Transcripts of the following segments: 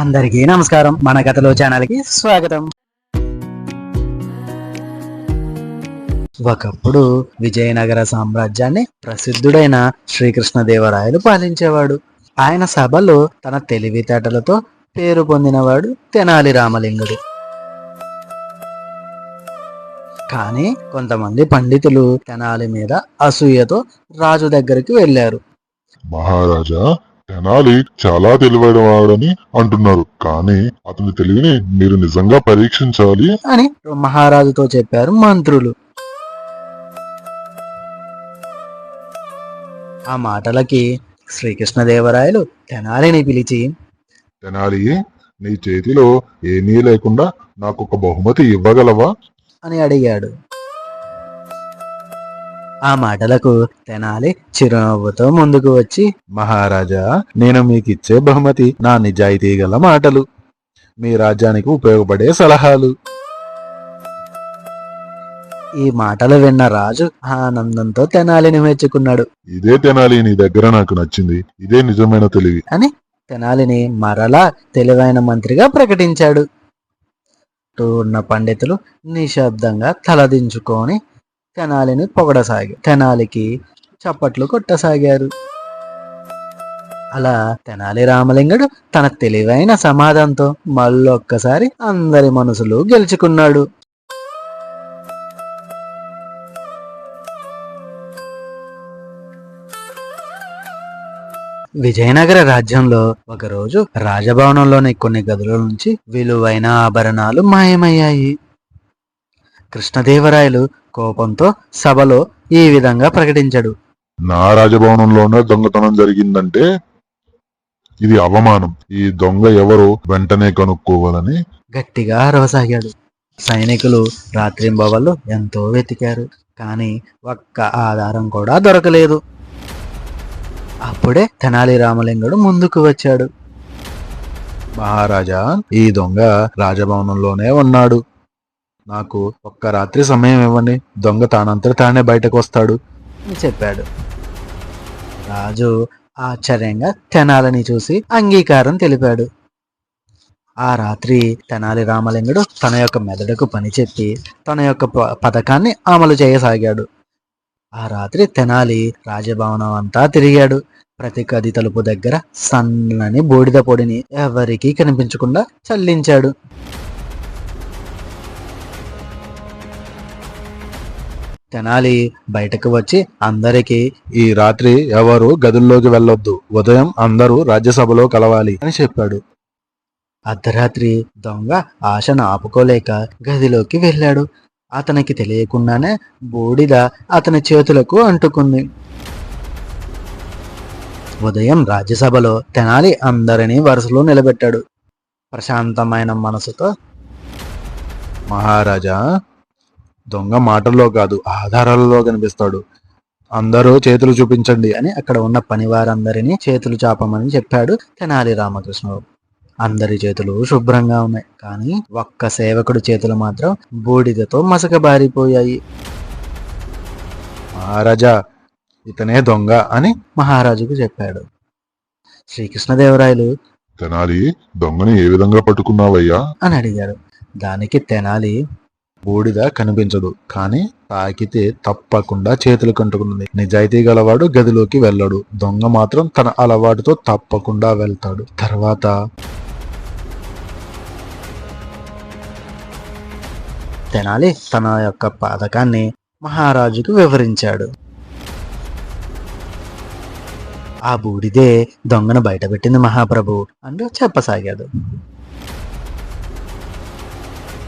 అందరికీ నమస్కారం. మన కథలో ఛానల్కి స్వాగతం. ఒకప్పుడు విజయనగర సామ్రాజ్యాన్ని ప్రసిద్ధుడైన శ్రీకృష్ణదేవరాయలు పాలించేవాడు. ఆయన సభలో తన తెలివితేటలతో పేరు పొందినవాడు తెనాలి రామలింగుడు. కానీ కొంతమంది పండితులు తెనాలి మీద అసూయతో రాజు దగ్గరికి వెళ్లారు. మహారాజా, తెనాలి చాలా తెలివైనవాడని అంటున్నారు, కానీ అతని తెలివిని మీరు నిజంగా పరీక్షించాలి అని మహారాజుతో చెప్పారు మంత్రులు. ఆ మాటలకి శ్రీకృష్ణదేవరాయలు తెనాలిని పిలిచి, తెనాలి, నీ చేతిలో ఏమీ లేకుండా నాకొక బహుమతి ఇవ్వగలవా అని అడిగాడు. ఆ మాటలకు తెనాలి చిరునవ్వుతో ముందుకు వచ్చి, మహారాజా, నేను మీకిచ్చే బహుమతి నా నిజాయితీ గల మాటలు, మీ రాజ్యానికి ఉపయోగపడే సలహాలు. ఈ మాటలు విన్న రాజు ఆనందంతో తెనాలిని మెచ్చుకున్నాడు. ఇదే తెనాలి, నీ దగ్గర నాకు నచ్చింది. ఇదే నిజమైన తెలివి అని తెనాలిని మరలా తెలివైన మంత్రిగా ప్రకటించాడు. ఉన్న పండితులు నిశ్శబ్దంగా తలదించుకొని తెనాలిని పొగడసాగారు. తెనాలికి చప్పట్లు కొట్టసాగారు. అలా తెనాలి రామలింగుడు తన తెలివైన సమాధానంతో మళ్ళొక్కసారి అందరి మనసులు గెలుచుకున్నాడు. విజయనగర రాజ్యంలో ఒకరోజు రాజభవనంలోని కొన్ని గదుల నుంచి విలువైన ఆభరణాలు మాయమయ్యాయి. కృష్ణదేవరాయలు కోపంతో సభలో ఈ విధంగా ప్రకటించాడు. నా రాజభవనంలోనే దొంగతనం జరిగిందంటే ఇది అవమానం. ఈ దొంగ ఎవరో వెంటనే కనుక్కోవాలని గట్టిగా అరవసాగాడు. సైనికులు రాత్రింబవళ్ళు ఎంతో వెతికారు, కానీ ఒక్క ఆధారం కూడా దొరకలేదు. అప్పుడే తెనాలి రామలింగుడు ముందుకు వచ్చాడు. మహారాజా, ఈ దొంగ రాజభవనంలోనే ఉన్నాడు. నాకు ఒక్క రాత్రి సమయం ఇవ్వండి, దొంగ తానంతట తానే బయటకు వస్తాడు అని చెప్పాడు. రాజు ఆశ్చర్యంగా తెనాలిని చూసి అంగీకారం తెలిపాడు. ఆ రాత్రి తెనాలి రామలింగుడు తన యొక్క మెదడుకు పని చెప్పి తన యొక్క పథకాన్ని అమలు చేయసాగాడు. ఆ రాత్రి తెనాలి రాజభవనం అంతా తిరిగాడు. ప్రతి గది తలుపు దగ్గర సన్నని బూడిద పొడిని ఎవరికీ కనిపించకుండా చల్లించాడు. తెనాలి బయటకు వచ్చి అందరికీ, ఈ రాత్రి ఎవరు గదుల్లోకి వెళ్ళొద్దు, ఉదయం అందరూ రాజ్యసభలో కలవాలి అని చెప్పాడు. అర్ధరాత్రి దొంగ ఆశను ఆపుకోలేక గదిలోకి వెళ్ళాడు. అతనికి తెలియకుండానే బూడిద అతని చేతులకు అంటుకుంది. ఉదయం రాజ్యసభలో తెనాలి అందరినీ వరుసలో నిలబెట్టాడు. ప్రశాంతమైన మనసుతో, మహారాజా, దొంగ మాటల్లో కాదు ఆధారాలలో కనిపిస్తాడు, అందరూ చేతులు చూపించండి అని అక్కడ ఉన్న పనివారందరినీ చేతులు చాపమని చెప్పాడు తెనాలి రామకృష్ణరావు. అందరి చేతులు శుభ్రంగా ఉన్నాయి, కానీ ఒక్క సేవకుడి చేతులు మాత్రం బూడిదతో మసకబారిపోయాయి. మహారాజా, ఇతనే దొంగ అని మహారాజుకు చెప్పాడు. శ్రీకృష్ణదేవరాయలు తెనాలి, దొంగని ఏ విధంగా పట్టుకున్నావయ్యా అని అడిగాడు. దానికి తెనాలి, బూడిద కనిపించదు, కానీ తాకితే తప్పకుండా చేతులు కంటుకున్నది. నిజాయితీ గలవాడు గదిలోకి వెళ్ళడు, దొంగ మాత్రం తన అలవాటుతో తప్పకుండా వెళ్తాడు. తర్వాత తెనాలి తన యొక్క పథకాన్ని మహారాజుకు వివరించాడు. ఆ బూడిదే దొంగను బయటపెట్టింది మహాప్రభు అంటూ చెప్పసాగాడు.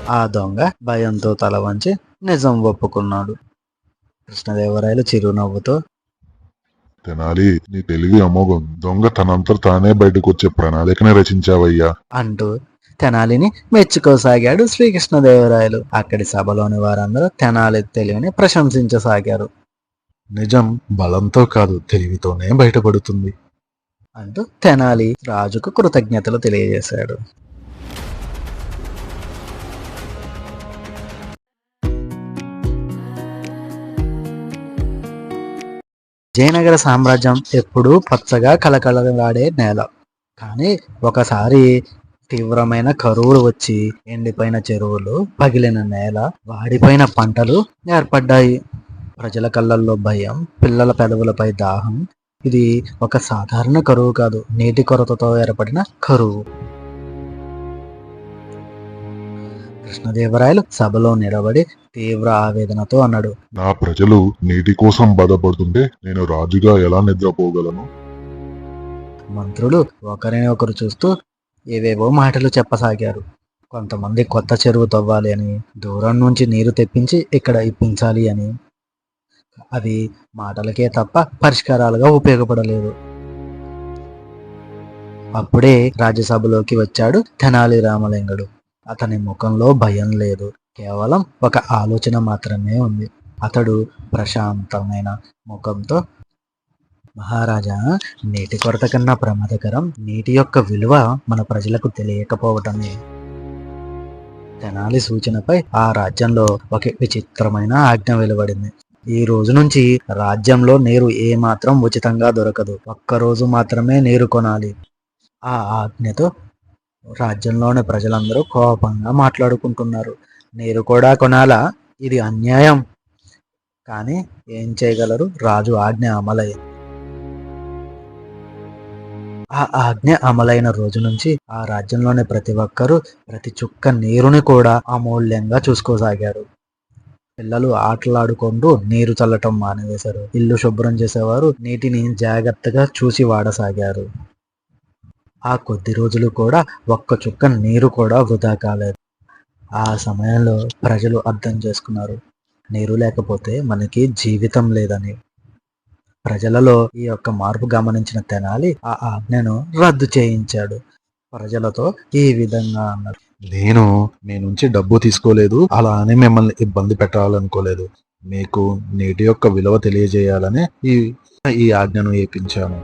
ఆ దొంగ భయంతో తల వంచి నిజం ఒప్పుకున్నాడు. కృష్ణదేవరాయలు చిరునవ్వుతో, తెనాలి, నీ తెలివి అమోఘం. దొంగ తనంతట తానే బయటకు వచ్చే ప్రణాళికనే రచించావయ్యా అంటూ తెనాలిని మెచ్చుకోసాగాడు శ్రీకృష్ణదేవరాయలు. అక్కడి సభలోని వారందరూ తెనాలి తెలివిని ప్రశంసించసాగారు. నిజం బలంతో కాదు, తెలివితోనే బయటపడుతుంది అంటూ తెనాలి రాజుకు కృతజ్ఞతలు తెలియజేశాడు. విజయనగర సామ్రాజ్యం ఎప్పుడూ పచ్చగా కలకలలాడే నేల. కానీ ఒకసారి తీవ్రమైన కరువులు వచ్చి ఎండిపోయిన చెరువులు, పగిలిన నేల, వాడిపోయిన పంటలు ఏర్పడ్డాయి. ప్రజల కళ్ళల్లో భయం, పిల్లల పెదవులపై దాహం. ఇది ఒక సాధారణ కరువు కాదు, నీటి కొరతతో ఏర్పడిన కరువు. కృష్ణదేవరాయలు సభలో నిలబడి తీవ్ర ఆవేదనతో అన్నాడు, నా ప్రజలు నీటి కోసం బాధపడుతుంటే నేను రాజుగా ఎలా నిద్రపోగలను? మంత్రులు ఒకరిని ఒకరు చూస్తూ ఏవేవో మాటలు చెప్పసాగారు. కొంతమంది కొత్త చెరువు తవ్వాలి అని, దూరం నుంచి నీరు తెప్పించి ఇక్కడ ఇప్పించాలి అని. అవి మాటలకే తప్ప పరిష్కారాలుగా ఉపయోగపడలేదు. అప్పుడే రాజ్యసభలోకి వచ్చాడు తెనాలి రామలింగడు. అతని ముఖంలో భయం లేదు, కేవలం ఒక ఆలోచన మాత్రమే ఉంది. అతడు ప్రశాంతమైన ముఖంతో, మహారాజా, నీటి కొరత కన్నా ప్రమాదకరం నీటి యొక్క విలువ మన ప్రజలకు తెలియకపోవటమే. తెనాలి సూచనపై ఆ రాజ్యంలో ఒక విచిత్రమైన ఆజ్ఞ వెలువడింది. ఈ రోజు నుంచి రాజ్యంలో నీరు ఏమాత్రం ఉచితంగా దొరకదు. ఒక్కరోజు మాత్రమే నీరు కొనాలి. ఆ ఆజ్ఞతో రాజ్యంలోని ప్రజలందరూ కోపంగా మాట్లాడుకుంటున్నారు. నీరు కూడా కొనాలా? ఇది అన్యాయం. కానీ ఏం చేయగలరు? రాజు ఆజ్ఞ అమలైంది. ఆ ఆజ్ఞ అమలైన రోజు నుంచి ఆ రాజ్యంలోని ప్రతి ఒక్కరూ ప్రతి చుక్క నీరుని కూడా అమూల్యంగా చూసుకోసాగారు. పిల్లలు ఆటలాడుకుంటూ నీరు చల్లటం మానివేశారు. ఇల్లు శుభ్రం చేసేవారు నీటిని జాగ్రత్తగా చూసి వాడసాగారు. ఆ కొద్ది రోజులు కూడా ఒక్క చుక్క నీరు కూడా వృధా కాలేదు. ఆ సమయంలో ప్రజలు అర్థం చేసుకున్నారు, నీరు లేకపోతే మనకి జీవితం లేదని. ప్రజలలో ఈ యొక్క మార్పు గమనించిన తెనాలి ఆ ఆజ్ఞను రద్దు చేయించాడు. ప్రజలతో ఈ విధంగా అన్నాడు, నేను మీ నుంచి డబ్బు తీసుకోలేదు, అలా అని మిమ్మల్ని ఇబ్బంది పెట్టాలనుకోలేదు. మీకు నీటి యొక్క విలువ తెలియజేయాలని ఈ ఆజ్ఞను ఏపించాను.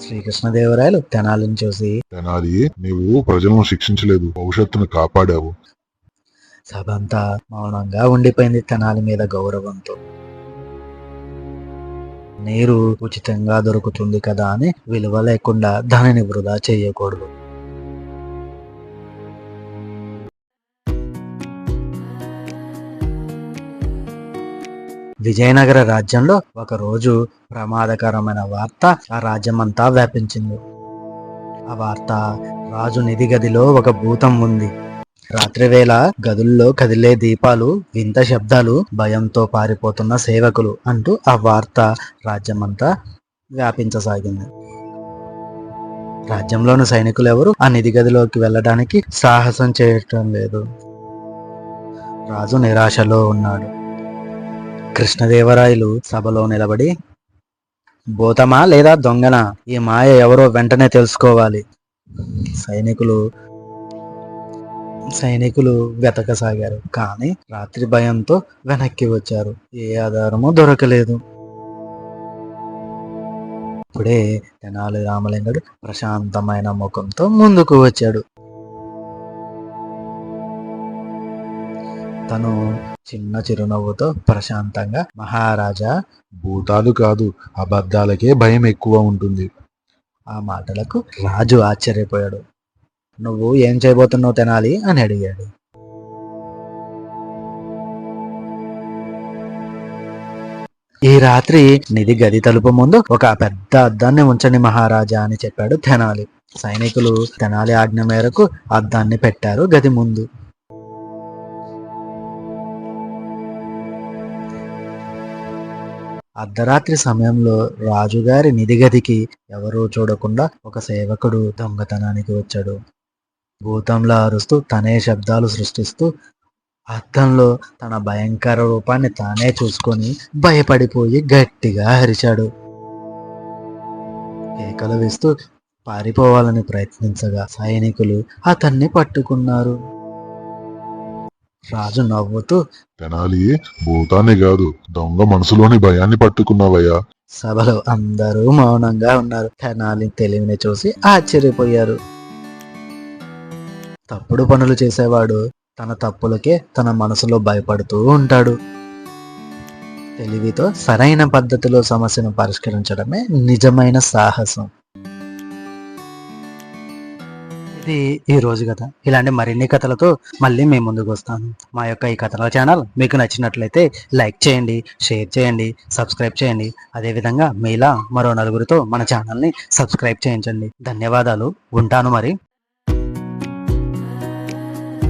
శ్రీకృష్ణదేవరాయలు తెనాలిని చూసి, తెనాలి, నీవు ప్రజలను శిక్షించలేదు, భవిష్యత్తును కాపాడావు. సభంతా మౌనంగా ఉండిపోయింది తెనాలి మీద గౌరవంతో. నీరు ఉచితంగా దొరుకుతుంది కదా అని విలువ లేకుండా దానిని వృధా చేయకూడదు. విజయనగర రాజ్యంలో ఒక రోజు ప్రమాదకరమైన వార్త ఆ రాజ్యమంతా వ్యాపించింది. ఆ వార్త, రాజు నిధి గదిలో ఒక భూతం ఉంది. రాత్రివేళ గదుల్లో కదిలే దీపాలు, వింత శబ్దాలు, భయంతో పారిపోతున్న సేవకులు అంటూ ఆ వార్త రాజ్యమంతా వ్యాపించసాగింది. రాజ్యంలోని సైనికులు ఎవరు ఆ నిధి గదిలోకి వెళ్ళడానికి సాహసం చేయటం లేదు. రాజు నిరాశలో ఉన్నాడు. కృష్ణదేవరాయలు సభలో నిలబడి, భూతమా లేదా దొంగనా? ఈ మాయ ఎవరో వెంటనే తెలుసుకోవాలి. సైనికులు వెతకసాగారు, కానీ రాత్రి భయంతో వెనక్కి వచ్చారు. ఏ ఆధారమూ దొరకలేదు. ఇప్పుడే తెనాలి రామలింగడు ప్రశాంతమైన ముఖంతో ముందుకు వచ్చాడు. తను చిన్న చిరునవ్వుతో ప్రశాంతంగా, మహారాజా, భూతాలు కాదు, అబద్ధాలకే భయం ఎక్కువ ఉంటుంది. ఆ మాటలకు రాజు ఆశ్చర్యపోయాడు. నువ్వు ఏం చేయబోతున్నావు తెనాలి అని అడిగాడు. ఈ రాత్రి నిధి గది తలుపు ముందు ఒక పెద్ద అద్దాన్ని ఉంచండి మహారాజా అని చెప్పాడు తెనాలి. సైనికులు తెనాలి ఆజ్ఞ మేరకు అద్దాన్ని పెట్టారు గది ముందు. అర్ధరాత్రి సమయంలో రాజుగారి నిధి గదికి ఎవరూ చూడకుండా ఒక సేవకుడు దొంగతనానికి వచ్చాడు. భూతంలా అరుస్తూ తనే శబ్దాలు సృష్టిస్తూ అద్దంలో తన భయంకర రూపాన్ని తానే చూసుకొని భయపడిపోయి గట్టిగా అరిచాడు. కేకలు వేస్తూ పారిపోవాలని ప్రయత్నించగా సైనికులు అతన్ని పట్టుకున్నారు. రాజు నవ్వుతూ, తెనాలి, భూతాన్ని కాదు, దొంగ మనసులోని భయాన్ని పట్టుకున్నావయ్యా. సభలో అందరూ మౌనంగా ఉన్నారు. తెనాలి తెలివిని చూసి ఆశ్చర్యపోయారు. తప్పుడు పనులు చేసేవాడు తన తప్పులకే తన మనసులో భయపడుతూ ఉంటాడు. తెలివితో సరైన పద్ధతిలో సమస్యను పరిష్కరించడమే నిజమైన సాహసం. ఇది ఈ రోజు కథ. ఇలాంటి మరిన్ని కథలతో మళ్ళీ మేము ముందుకు వస్తాను. మా యొక్క ఈ కథల ఛానల్ మీకు నచ్చినట్లయితే లైక్ చేయండి, షేర్ చేయండి, సబ్స్క్రైబ్ చేయండి. అదేవిధంగా మీలా మరో నలుగురితో మన ఛానల్ని సబ్స్క్రైబ్ చేయించండి. ధన్యవాదాలు. ఉంటాను మరి.